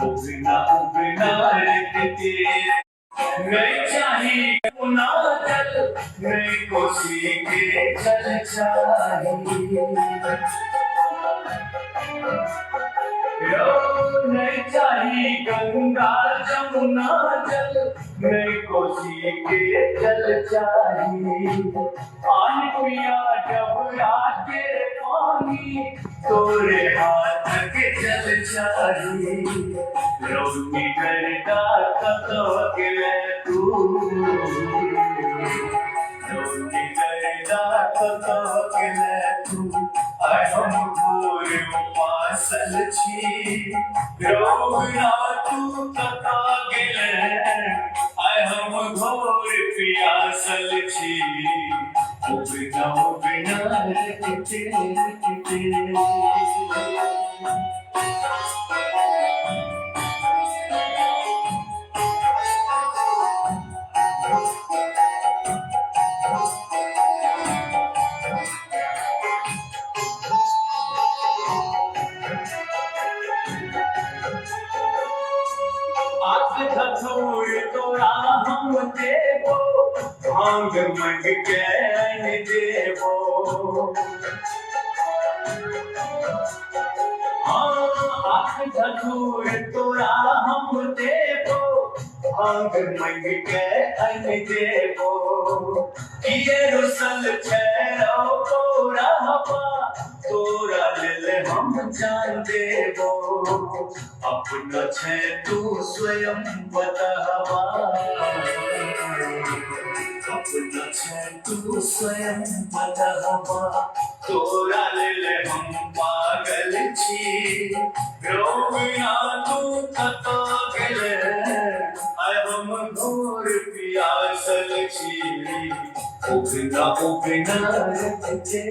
उगना उगना रहते नहीं चाहिए ना जल नहीं कोसी के जल चाहिए नहीं चाहिए गंगा जमुना जल नहीं कोसी के जल चाहिए पानी पिया जब आके पानी तोरे हाथ के जल चाहिए रोटी करता कतो के तू रोटी करता कतो के तू हम घोर उपासल छी रोना तू कता गेले हम घोर पियासल छी बिना बिना रहते धतूर तोरा हम देवो भांग मंग के देवो आख धतूर तोरा हम देवो भांग मंग के देवो किए रुसल छेरो तोरा हवा तोरा ले हम जान देवो अपना छे तू स्वयं बतावा अपना छे तू स्वयं बतावा तोरा ले हम पागल छी रोना तू कतो गेले हम घोर पियासल छी उगना उगना रखते